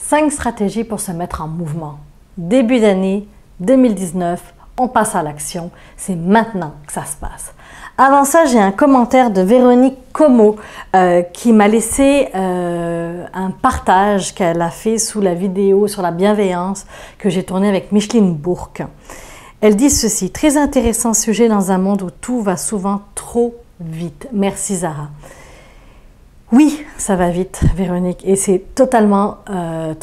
5 stratégies pour se mettre en mouvement. Début d'année 2019, on passe à l'action. C'est maintenant que ça se passe. Avant ça, j'ai un commentaire de Véronique Como qui m'a laissé un partage qu'elle a fait sous la vidéo sur la bienveillance que j'ai tournée avec Micheline Bourque. Elle dit ceci: très intéressant sujet dans un monde où tout va souvent trop vite. Merci Zara. Oui, ça va vite, Véronique, et c'est totalement, en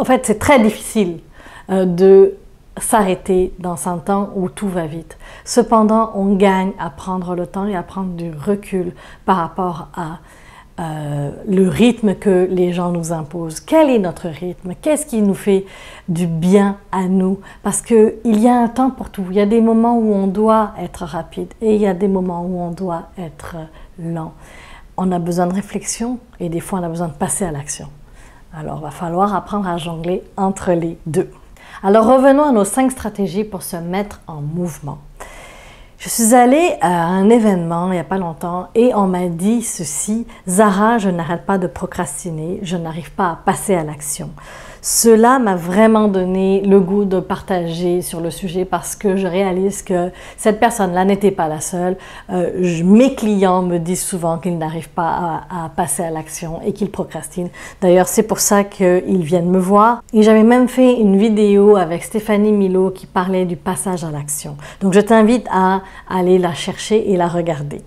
fait, c'est très difficile de s'arrêter dans un temps où tout va vite. Cependant, on gagne à prendre le temps et à prendre du recul par rapport à le rythme que les gens nous imposent. Quel est notre rythme? Qu'est-ce qui nous fait du bien à nous? Parce qu'il y a un temps pour tout. Il y a des moments où on doit être rapide et il y a des moments où on doit être lent. On a besoin de réflexion et des fois on a besoin de passer à l'action. Alors, il va falloir apprendre à jongler entre les deux. Alors, revenons à nos 5 stratégies pour se mettre en mouvement. Je suis allée à un événement il n'y a pas longtemps et on m'a dit ceci: Zara, je n'arrête pas de procrastiner, je n'arrive pas à passer à l'action. Cela m'a vraiment donné le goût de partager sur le sujet parce que je réalise que cette personne-là n'était pas la seule. Mes clients me disent souvent qu'ils n'arrivent pas à passer à l'action et qu'ils procrastinent. D'ailleurs, c'est pour ça qu'ils viennent me voir. Et j'avais même fait une vidéo avec Stéphanie Milo qui parlait du passage à l'action. Donc, je t'invite à aller la chercher et la regarder.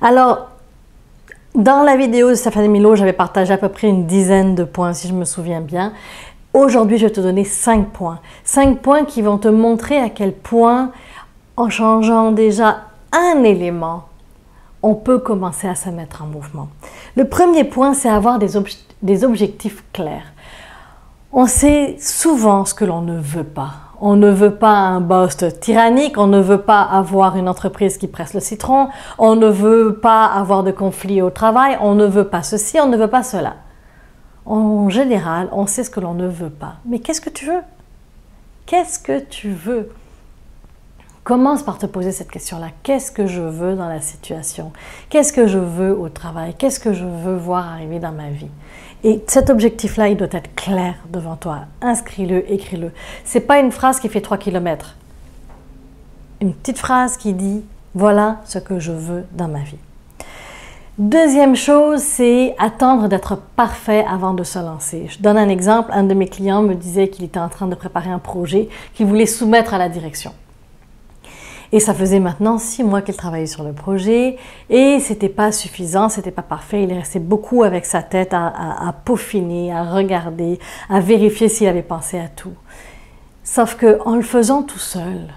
Alors, dans la vidéo de Stéphanie Milo, j'avais partagé à peu près une dizaine de points, si je me souviens bien. Aujourd'hui, je vais te donner 5 points. 5 points qui vont te montrer à quel point, en changeant déjà un élément, on peut commencer à se mettre en mouvement. Le premier point, c'est avoir des objectifs clairs. On sait souvent ce que l'on ne veut pas. On ne veut pas un boss tyrannique, on ne veut pas avoir une entreprise qui presse le citron, on ne veut pas avoir de conflits au travail, on ne veut pas ceci, on ne veut pas cela. En général, on sait ce que l'on ne veut pas. Mais qu'est-ce que tu veux? Qu'est-ce que tu veux? Commence par te poser cette question-là. Qu'est-ce que je veux dans la situation? Qu'est-ce que je veux au travail? Qu'est-ce que je veux voir arriver dans ma vie? Et cet objectif-là, il doit être clair devant toi. Inscris-le, écris-le. Ce n'est pas une phrase qui fait 3 km. Une petite phrase qui dit « Voilà ce que je veux dans ma vie ». Deuxième chose, c'est attendre d'être parfait avant de se lancer. Je donne un exemple. Un de mes clients me disait qu'il était en train de préparer un projet qu'il voulait soumettre à la direction. Et ça faisait maintenant 6 mois qu'il travaillait sur le projet et c'était pas suffisant, c'était pas parfait. Il restait beaucoup avec sa tête à peaufiner, à regarder, à vérifier s'il avait pensé à tout. Sauf qu'en le faisant tout seul,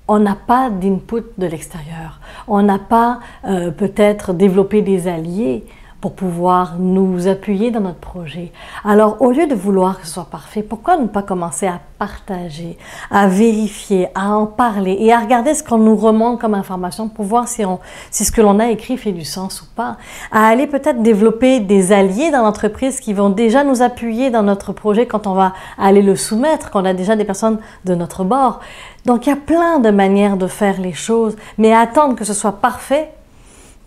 on n'a pas d'input de l'extérieur. On n'a pas peut-être développé des alliés pour pouvoir nous appuyer dans notre projet. Alors, au lieu de vouloir que ce soit parfait, pourquoi ne pas commencer à partager, à vérifier, à en parler et à regarder ce qu'on nous remonte comme information pour voir si ce que l'on a écrit fait du sens ou pas. À aller peut-être développer des alliés dans l'entreprise qui vont déjà nous appuyer dans notre projet quand on va aller le soumettre, qu'on a déjà des personnes de notre bord. Donc, il y a plein de manières de faire les choses, mais attendre que ce soit parfait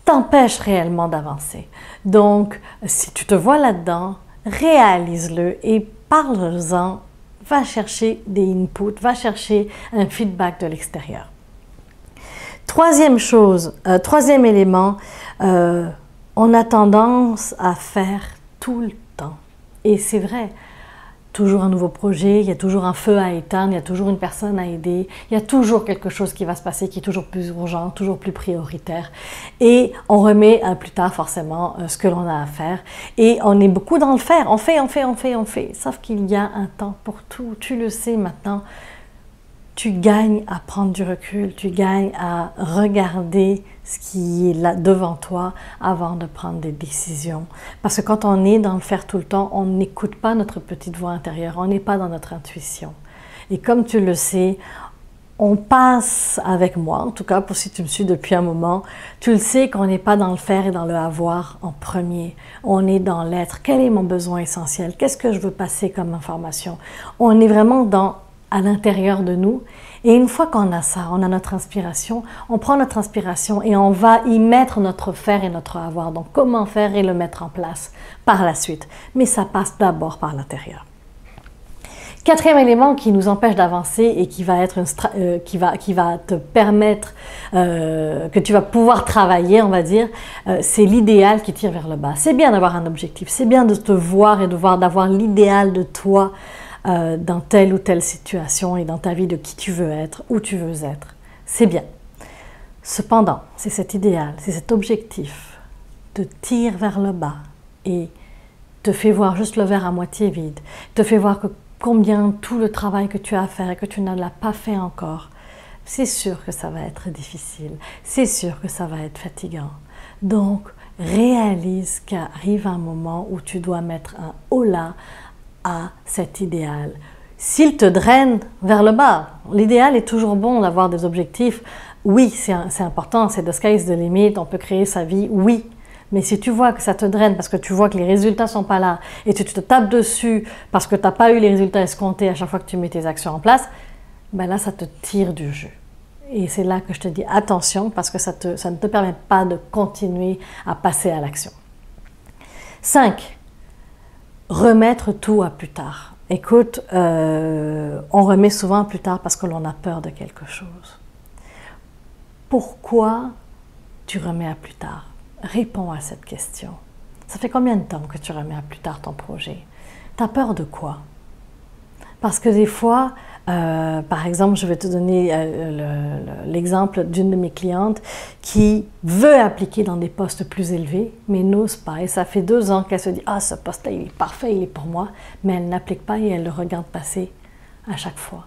t'empêche réellement d'avancer. Donc, si tu te vois là-dedans, réalise-le et parle-en, va chercher des inputs, va chercher un feedback de l'extérieur. Troisième chose, troisième élément, on a tendance à faire tout le temps. Et c'est vrai. Toujours un nouveau projet, il y a toujours un feu à éteindre, il y a toujours une personne à aider, il y a toujours quelque chose qui va se passer qui est toujours plus urgent, toujours plus prioritaire. Et on remet plus tard forcément ce que l'on a à faire. Et on est beaucoup dans le faire, on fait. Sauf qu'il y a un temps pour tout, tu le sais maintenant. Tu gagnes à prendre du recul, tu gagnes à regarder ce qui est là devant toi avant de prendre des décisions. Parce que quand on est dans le faire tout le temps, on n'écoute pas notre petite voix intérieure, on n'est pas dans notre intuition. Et comme tu le sais, on passe avec moi, en tout cas pour si tu me suis depuis un moment, tu le sais qu'on n'est pas dans le faire et dans le avoir en premier. On est dans l'être. Quel est mon besoin essentiel? Qu'est-ce que je veux passer comme information? On est vraiment à l'intérieur de nous Et une fois qu'on a ça, on a notre inspiration, on prend notre inspiration et on va y mettre notre faire et notre avoir. Donc comment faire et le mettre en place par la suite. Mais ça passe d'abord par l'intérieur. Quatrième élément qui nous empêche d'avancer et qui va être qui va te permettre que tu vas pouvoir travailler, on va dire, c'est l'idéal qui tire vers le bas. C'est bien d'avoir un objectif, c'est bien de te voir et d'avoir l'idéal de toi dans telle ou telle situation et dans ta vie de qui tu veux être, où tu veux être. C'est bien. Cependant, c'est cet idéal, c'est cet objectif te tire vers le bas et te fait voir juste le verre à moitié vide, te fait voir que combien tout le travail que tu as à faire et que tu ne l'as pas fait encore, c'est sûr que ça va être difficile, c'est sûr que ça va être fatigant. Donc, réalise qu'arrive un moment où tu dois mettre un holà à cet idéal. S'il te draine vers le bas, l'idéal est toujours bon d'avoir des objectifs. Oui, c'est important, c'est the sky is the limit, on peut créer sa vie, oui. Mais si tu vois que ça te draine parce que tu vois que les résultats ne sont pas là et que tu te tapes dessus parce que tu n'as pas eu les résultats escomptés à chaque fois que tu mets tes actions en place, ben là, ça te tire du jeu. Et c'est là que je te dis attention parce que ça ne te permet pas de continuer à passer à l'action. 5. Remettre tout à plus tard. Écoute, on remet souvent plus tard parce que l'on a peur de quelque chose. Pourquoi tu remets à plus tard? Réponds à cette question. Ça fait combien de temps que tu remets à plus tard ton projet? Tu as peur de quoi? Parce que des fois, par exemple, je vais te donner l'exemple d'une de mes clientes qui veut appliquer dans des postes plus élevés, mais n'ose pas. Et ça fait 2 ans qu'elle se dit « Ah, ce poste-là, il est parfait, il est pour moi », mais elle n'applique pas et elle le regarde passer à chaque fois.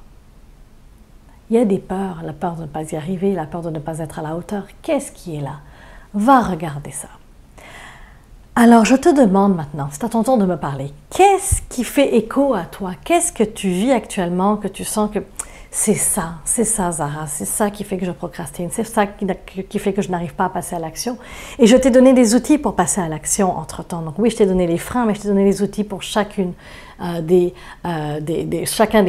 Il y a des peurs, la peur de ne pas y arriver, la peur de ne pas être à la hauteur. Qu'est-ce qui est là? Va regarder ça. Alors, je te demande maintenant, c'est à ton tour de me parler. Qu'est-ce qui fait écho à toi? Qu'est-ce que tu vis actuellement, que tu sens que c'est ça, Zara, c'est ça qui fait que je procrastine, c'est ça qui fait que je n'arrive pas à passer à l'action. Et je t'ai donné des outils pour passer à l'action entre-temps. Donc oui, je t'ai donné les freins, mais je t'ai donné les outils pour chacun des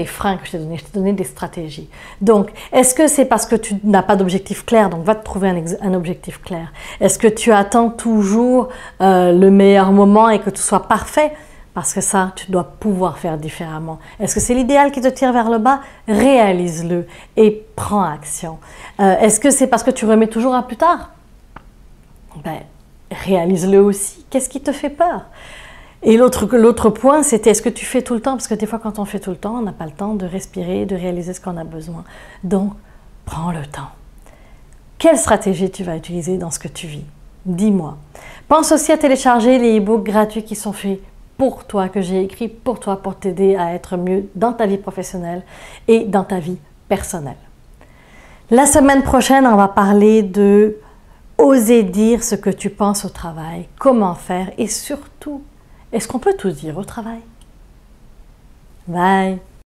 freins que je t'ai donné. Je t'ai donné des stratégies. Donc, est-ce que c'est parce que tu n'as pas d'objectif clair? Donc, va te trouver un objectif clair. Est-ce que tu attends toujours le meilleur moment et que tout soit parfait? Parce que ça, tu dois pouvoir faire différemment. Est-ce que c'est l'idéal qui te tire vers le bas? Réalise-le et prends action. Est-ce que c'est parce que tu remets toujours à plus tard? Ben, réalise-le aussi. Qu'est-ce qui te fait peur? Et l'autre point, c'était est-ce que tu fais tout le temps? Parce que des fois, quand on fait tout le temps, on n'a pas le temps de respirer, de réaliser ce qu'on a besoin. Donc, prends le temps. Quelle stratégie tu vas utiliser dans ce que tu vis? Dis-moi. Pense aussi à télécharger les e-books gratuits qui sont faits pour toi, que j'ai écrit pour toi, pour t'aider à être mieux dans ta vie professionnelle et dans ta vie personnelle. La semaine prochaine, on va parler de oser dire ce que tu penses au travail, comment faire et surtout, est-ce qu'on peut tout dire au travail? Bye!